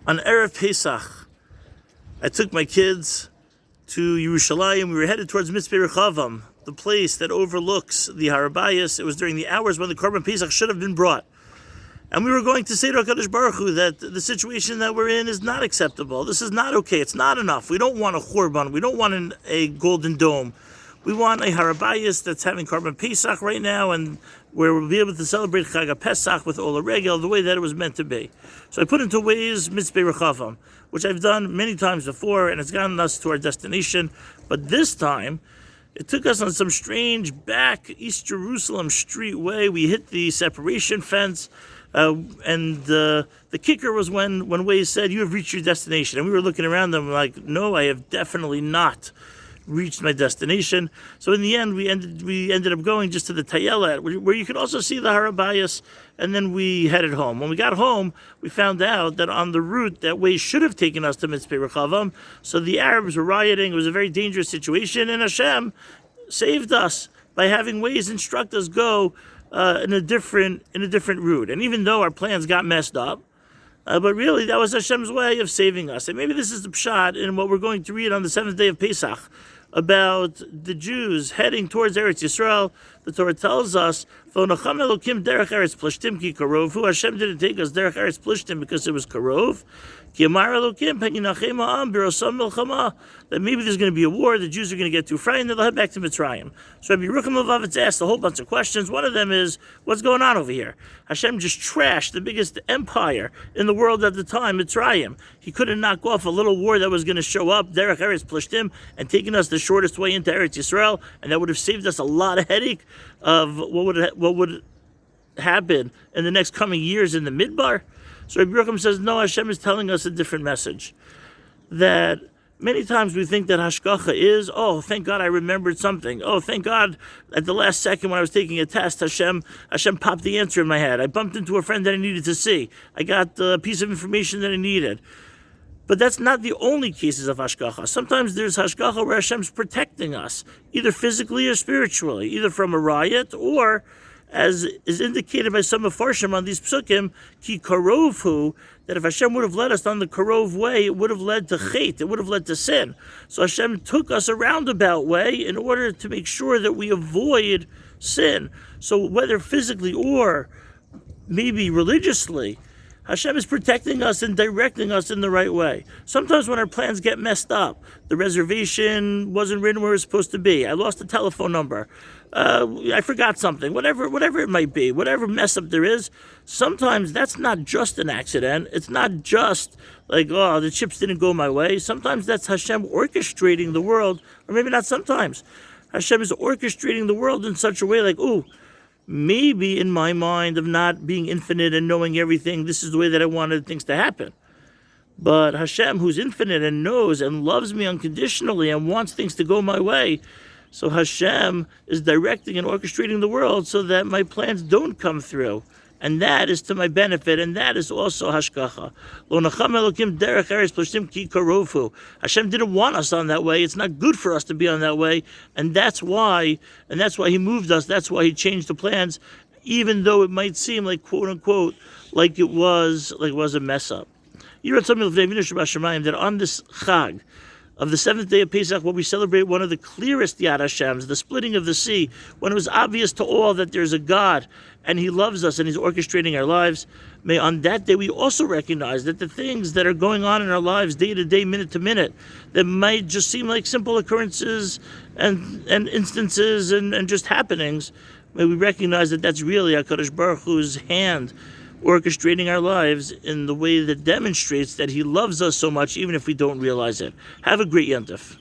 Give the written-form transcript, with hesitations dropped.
On Erev Pesach, I took my kids to Yerushalayim. We were headed towards Mitzvah Rechavam, the place that overlooks the Har HaBayis. It was during the hours when the Korban Pesach should have been brought. And we were going to say to HaKadosh Baruch Hu that the situation that we're in is not acceptable. This is not okay. It's not enough. We don't want a Churban. We don't want a golden dome. We want a Har HaBayis that's having Korban Pesach right now, and where we'll be able to celebrate Chag Pesach with Ola Regel the way that it was meant to be. So I put into ways Mitzvah Rechavam, which I've done many times before, and it's gotten us to our destination. But this time, it took us on some strange back East Jerusalem street way. We hit the separation fence, and the kicker was when Waze said, "You have reached your destination." And we were looking around them like, "No, I have definitely not reached my destination." So in the end, we ended up going just to the Tayelet, where you could also see the Har HaBayis, and then we headed home. When we got home, we found out that on the route that way should have taken us to Mitzvah Rechavam, so the Arabs were rioting. It was a very dangerous situation, and Hashem saved us by having Waze instruct us go in a different route. And even though our plans got messed up, but really, that was Hashem's way of saving us. And maybe this is the pshat in what we're going to read on the 7th day of Pesach about the Jews heading towards Eretz Yisrael. The Torah tells us, Hashem didn't take us derech Eretz Plishtim because it was karov. That maybe there's going to be a war, the Jews are going to get too frightened, they'll head back to Mitzrayim. So Rabbi Yerucham Levavitz asked a whole bunch of questions. One of them is, what's going on over here? Hashem just trashed the biggest empire in the world at the time, Mitzrayim. He couldn't knock off a little war that was going to show up, derech Eretz Plishtim, and taking us the shortest way into Eretz Yisrael, and that would have saved us a lot of headache of what would happen in the next coming years in the Midbar. So Rabbi Yerucham says, no, Hashem is telling us a different message. That many times we think that hashgacha is, oh, thank God I remembered something. Oh, thank God at the last second when I was taking a test, Hashem popped the answer in my head. I bumped into a friend that I needed to see. I got the piece of information that I needed. But that's not the only cases of hashgacha. Sometimes there's hashgacha where Hashem's protecting us, either physically or spiritually, either from a riot or, as is indicated by some Mefarshim on these psukim, ki karovhu, that if Hashem would have led us on the karov way, it would have led to chait, it would have led to sin. So Hashem took us a roundabout way in order to make sure that we avoid sin. So whether physically or maybe religiously, Hashem is protecting us and directing us in the right way. Sometimes when our plans get messed up, the reservation wasn't written where it was supposed to be, I lost the telephone number, I forgot something, whatever it might be, whatever mess up there is, sometimes that's not just an accident. It's not just like, oh, the chips didn't go my way. Sometimes that's Hashem orchestrating the world, or maybe not sometimes. Hashem is orchestrating the world in such a way like, ooh, maybe in my mind of not being infinite and knowing everything, this is the way that I wanted things to happen. But Hashem, who's infinite and knows and loves me unconditionally and wants things to go my way, so Hashem is directing and orchestrating the world so that my plans don't come through. And that is to my benefit, and that is also hashgacha. Hashem didn't want us on that way. It's not good for us to be on that way, and that's why He moved us. That's why He changed the plans, even though it might seem like, quote unquote, like it was a mess up. You read something that on this Chag of the 7th day of Pesach, when we celebrate one of the clearest Yad Hashems, the splitting of the sea, when it was obvious to all that there's a God and He loves us and He's orchestrating our lives, may on that day we also recognize that the things that are going on in our lives day to day, minute to minute, that might just seem like simple occurrences and instances and just happenings, may we recognize that that's really HaKadosh Baruch Hu's hand orchestrating our lives in the way that demonstrates that He loves us so much, even if we don't realize it. Have a great Yom Tov.